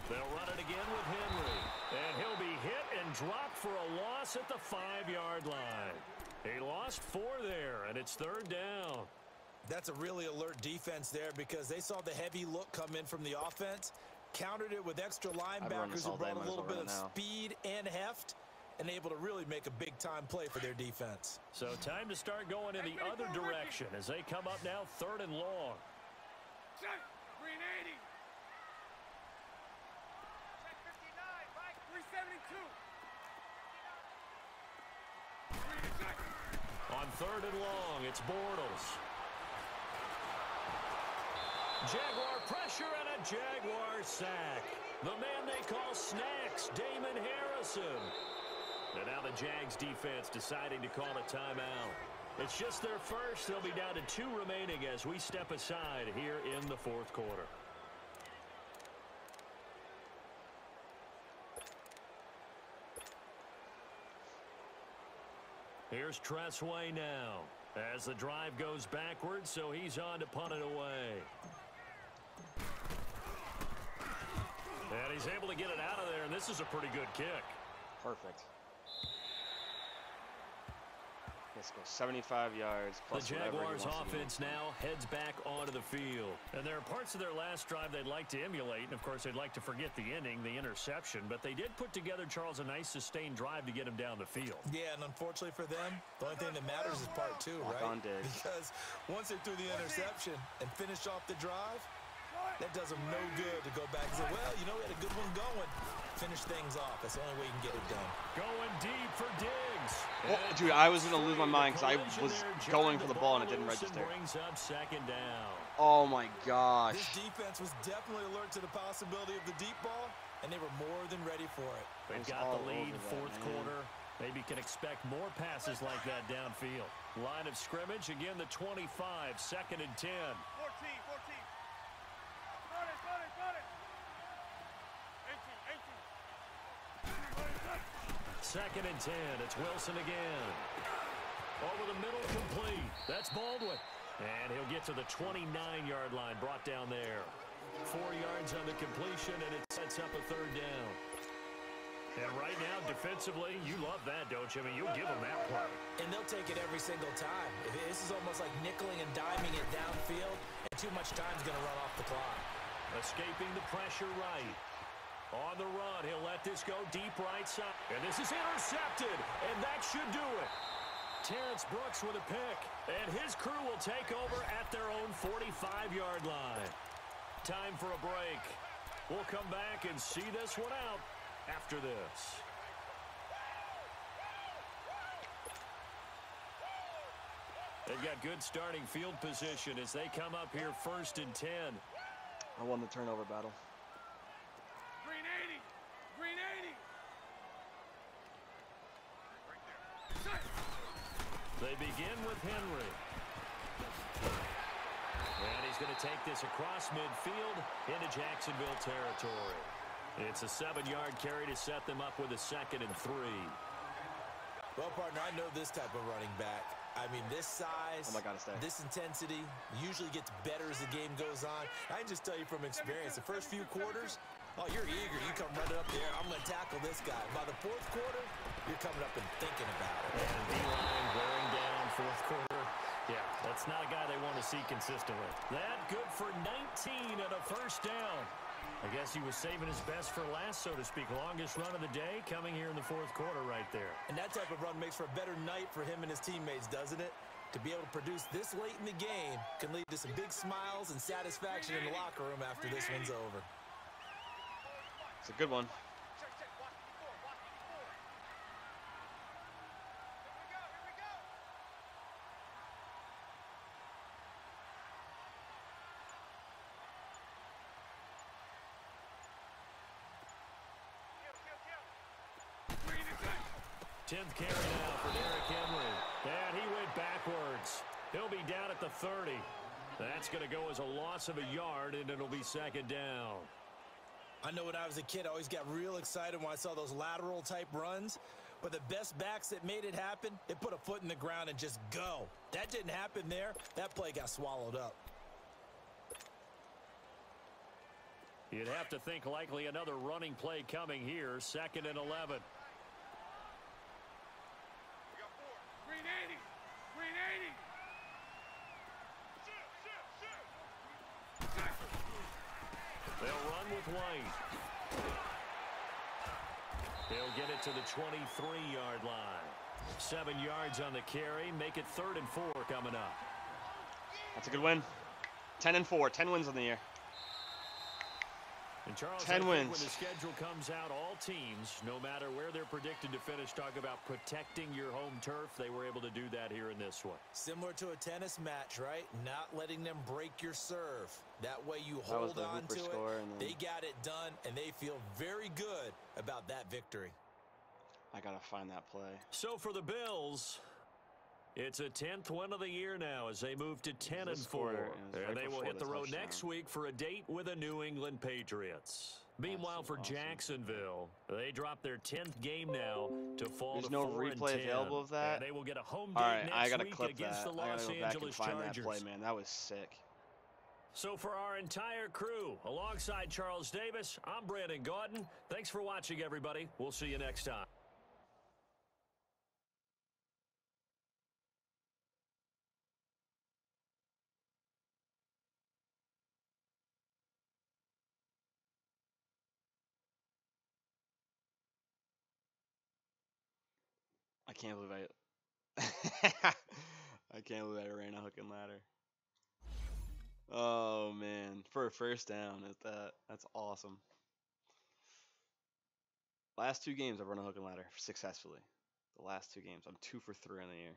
They'll run it again with Henry. And he'll be hit and dropped for a loss at the 5-yard line. He lost 4 there, and it's 3rd down. That's a really alert defense there because they saw the heavy look come in from the offense, countered it with extra linebackers who brought a little bit of speed and heft, and able to really make a big-time play for their defense. So time to start going in the other direction as they come up now 3rd and long. Green 80. Check 59, Mike. 372. On 3rd and long, it's Bortles. Jaguar pressure and a Jaguar sack. The man they call Snacks, Damon Harrison. And now the Jags defense deciding to call a timeout. It's just their first. They'll be down to 2 remaining as we step aside here in the 4th quarter. Here's Tressway now as the drive goes backwards, so he's on to punt it away. And he's able to get it out of there, and this is a pretty good kick. Perfect. Let's go 75 yards. Plus the Jaguars offense now heads back onto the field. And there are parts of their last drive they'd like to emulate. And, of course, they'd like to forget the ending, the interception. But they did put together, Charles, a nice sustained drive to get him down the field. Yeah, and unfortunately for them, the only thing that matters is part 2, right? On did. Because once they threw the interception and finished off the drive, that does them no good to go back and say, well, you know, we had a good one going. Finish things off. That's the only way you can get it done. Going deep for Diggs. Oh, dude, I was going to lose my mind because I was going for the ball and it didn't register. Brings up 2nd down. Oh, my gosh. This defense was definitely alert to the possibility of the deep ball, and they were more than ready for it. They've got the lead, 4th quarter. Maybe can expect more passes like that downfield. Line of scrimmage, again, the 25, 2nd and 10. 14. Run it. 2nd and 10. It's Wilson again. Over the middle, complete. That's Baldwin. And he'll get to the 29-yard line, brought down there. 4 yards on the completion, and it sets up a 3rd down. And right now, defensively, you love that, don't you? I mean, you'll give them that play. And they'll take it every single time. This is almost like nickeling and diming it downfield, and too much time's going to run off the clock. Escaping the pressure right. On the run, he'll let this go deep right side. And this is intercepted, and that should do it. Terrence Brooks with a pick, and his crew will take over at their own 45-yard line. Time for a break. We'll come back and see this one out after this. They've got good starting field position as they come up here 1st and 10. I won the turnover battle. Green 80. Right there. They begin with Henry. And he's going to take this across midfield into Jacksonville territory. It's a 7-yard carry to set them up with a 2nd and 3. Well, partner, I know this type of running back. I mean, this size, this intensity usually gets better as the game goes on. I can just tell you from experience, the first few quarters, oh, you're eager. You come running up there. I'm going to tackle this guy. By the 4th quarter, you're coming up and thinking about it. And D-line wearing down 4th quarter. Yeah, that's not a guy they want to see consistently. That good for 19 and a 1st down. I guess he was saving his best for last, so to speak. Longest run of the day coming here in the 4th quarter right there. And that type of run makes for a better night for him and his teammates, doesn't it? To be able to produce this late in the game can lead to some big smiles and satisfaction in the locker room after this one's over. It's a good one. Tenth carry now for Derrick Henry. And he went backwards. He'll be down at the 30. That's going to go as a loss of a yard, and it'll be 2nd down. I know when I was a kid, I always got real excited when I saw those lateral-type runs. But the best backs that made it happen, they put a foot in the ground and just go. That didn't happen there. That play got swallowed up. You'd have to think likely another running play coming here. 2nd and 11. Green 80. Green 80. They'll run with White. They'll get it to the 23-yard line. 7 yards on the carry. Make it 3rd and 4 coming up. That's a good win. 10 and 4. 10 wins on the year. And Charles, 10 wins. When the schedule comes out, all teams, no matter where they're predicted to finish, talk about protecting your home turf. They were able to do that here in this one. Similar to a tennis match, right? Not letting them break your serve. That way you hold on to it. They got it done, and they feel very good about that victory. I got to find that play. So for the Bills, it's a 10th win of the year now as they move to 10 and 4. And they will hit the road next week for a date with the New England Patriots. Meanwhile, for Jacksonville, they drop their 10th game now to fall to 4-10. There's no replay available of that? And they will get a home All date right, next week against the Los Angeles Chargers. That play, man. That was sick. So for our entire crew, alongside Charles Davis, I'm Brandon Gaudin. Thanks for watching, everybody. We'll see you next time. I can't believe I can't believe I ran a hook and ladder. Oh man, for a first down at that. That's awesome. Last 2 games I've run a hook and ladder successfully. The last 2 games. I'm 2 for 3 on the year.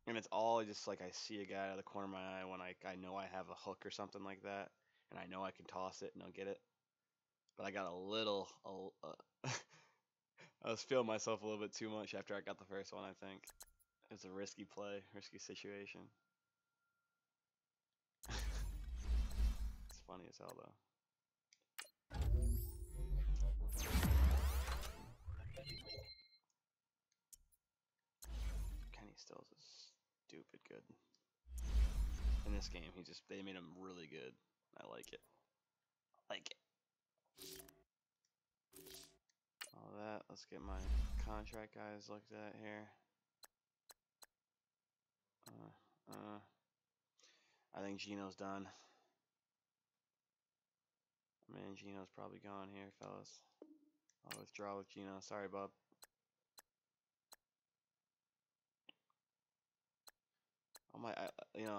And it's all just like I see a guy out of the corner of my eye when I know I have a hook or something like that. And I know I can toss it and I'll get it. But I got I was feeling myself a little bit too much after I got the first one, I think. It's a risky play, risky situation. It's funny as hell, though. Kenny Stills is stupid good. In this game, they made him really good. I like it. All that. Let's get my contract guys looked at here. I think Gino's done. Man, Gino's probably gone here, fellas. I'll withdraw with Gino. Sorry, bub. I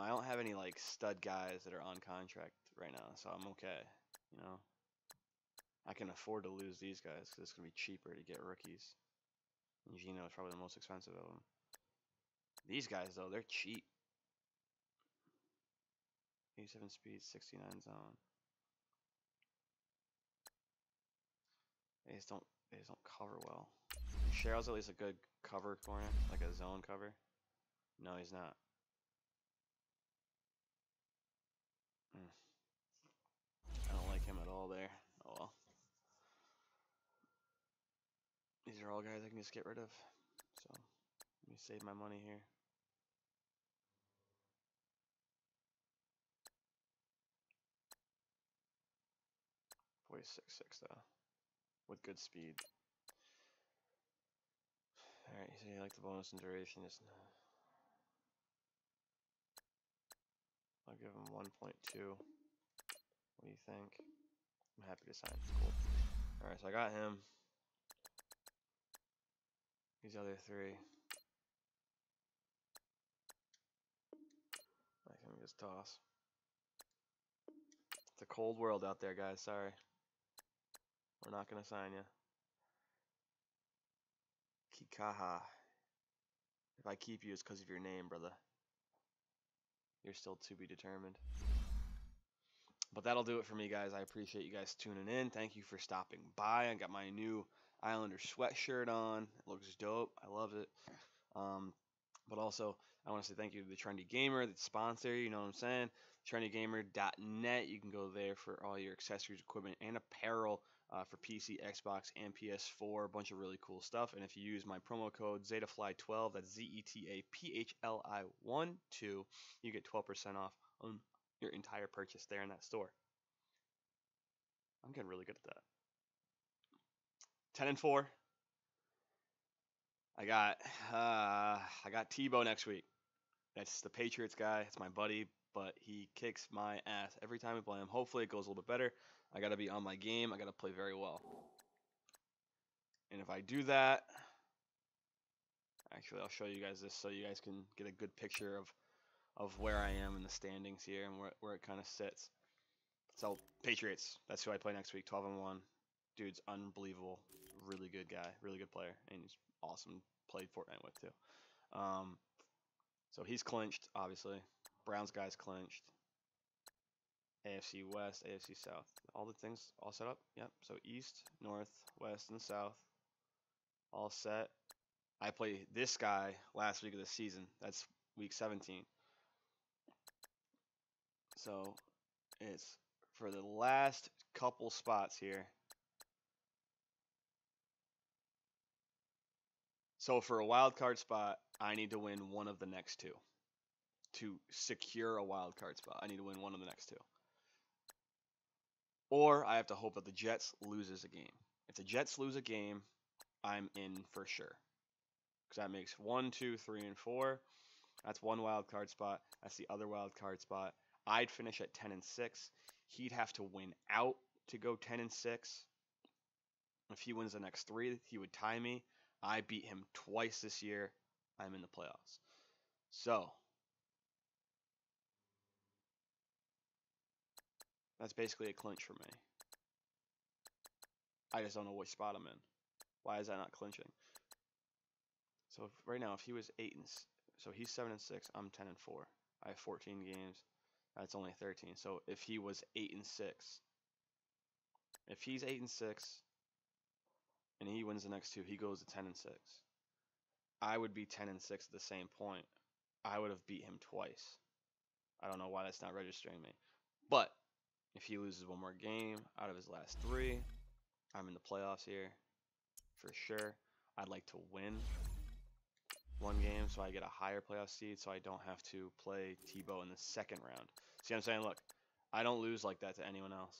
don't have any like stud guys that are on contract right now, so I'm okay. I can afford to lose these guys because it's gonna be cheaper to get rookies. And Gino is probably the most expensive of them. These guys though, they're cheap. 87 speed, 69 zone. They just don't cover well. Cheryl's at least a good cover corner, like a zone cover. No, he's not. I don't like him at all there. Oh well. These are all guys I can just get rid of. So let me save my money here. Boy's 6'6" though, with good speed. All right, so you like the bonus and duration? I'll give him 1.2. What do you think? I'm happy to sign. It's cool. All right, so I got him. These other 3. I can just toss. It's a cold world out there, guys. Sorry. We're not going to sign you. Kikaha. If I keep you, it's because of your name, brother. You're still to be determined. But that'll do it for me, guys. I appreciate you guys tuning in. Thank you for stopping by. I got my new Islander sweatshirt on. It looks dope. I love it. But also, I want to say thank you to the Trendy Gamer, the sponsor. You know what I'm saying? TrendyGamer.net. You can go there for all your accessories, equipment, and apparel for PC, Xbox, and PS4. A bunch of really cool stuff. And if you use my promo code ZetaFly12, that's ZETAPHLI12, you get 12% off on your entire purchase there in that store. I'm getting really good at that. 10-4. I got Tebow next week. That's the Patriots guy. It's my buddy, but he kicks my ass every time we play him. Hopefully it goes a little bit better. I got to be on my game. I got to play very well. And if I do that, actually I'll show you guys this so you guys can get a good picture of where I am in the standings here and where it kind of sits. So Patriots, that's who I play next week. 12-1. Dude's unbelievable. Really good guy. Really good player. And he's awesome. Played Fortnite with too. So he's clinched, obviously. Browns guy's clinched. AFC West, AFC South. All the things all set up? Yep. So East, North, West, and South. All set. I played this guy last week of the season. That's week 17. So it's for the last couple spots here. So for a wild card spot, I need to win one of the next two. To secure a wild card spot, I need to win one of the next two. Or I have to hope that the Jets loses a game. If the Jets lose a game, I'm in for sure. Because that makes 1, 2, 3, and 4. That's one wild card spot. That's the other wild card spot. I'd finish at 10-6. He'd have to win out to go 10-6. If he wins the next 3, he would tie me. I beat him twice this year. I'm in the playoffs. So that's basically a clinch for me. I just don't know which spot I'm in. Why is that not clinching? So right now, if he was 8-6, so he's 7-6, I'm 10-4. I have 14 games. That's only 13. So if he was 8-6, if he's 8-6, and he wins the next 2, he goes to 10-6. I would be 10-6 at the same point. I would have beat him twice. I don't know why that's not registering me. But if he loses one more game out of his last 3, I'm in the playoffs here for sure. I'd like to win one game so I get a higher playoff seed so I don't have to play Tebow in the second round. See what I'm saying? Look, I don't lose like that to anyone else.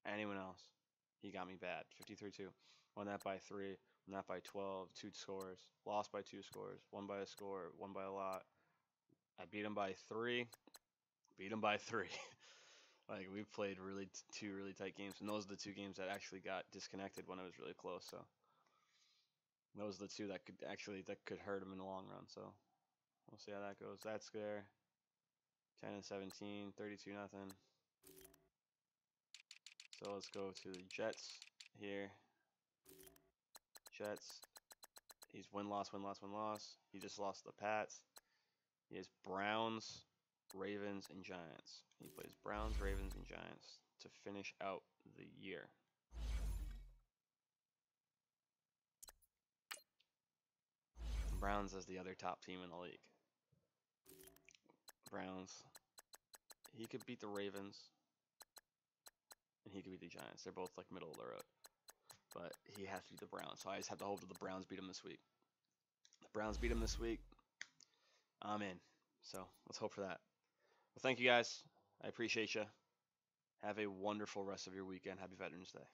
Anyone else. He got me bad. 53-2. Won that by 3. Won that by 12. 2 scores. Lost by 2 scores. Won by a score. Won by a lot. I beat him by 3. Beat him by 3. Like, we played two really tight games. And those are the 2 games that actually got disconnected when it was really close. So those are the 2 that could hurt him in the long run. So we'll see how that goes. That's there. 10-17, 32-0. So let's go to the Jets here. Jets. He's win-loss, win-loss, win-loss. He just lost the Pats. He has Browns, Ravens, and Giants. He plays Browns, Ravens, and Giants to finish out the year. Browns is the other top team in the league. Browns. He could beat the Ravens. And he could beat the Giants. They're both like middle of the road. But he has to beat the Browns. So I just have to hope that the Browns beat him this week. The Browns beat him this week. I'm in. So let's hope for that. Well, thank you guys. I appreciate you. Have a wonderful rest of your weekend. Happy Veterans Day.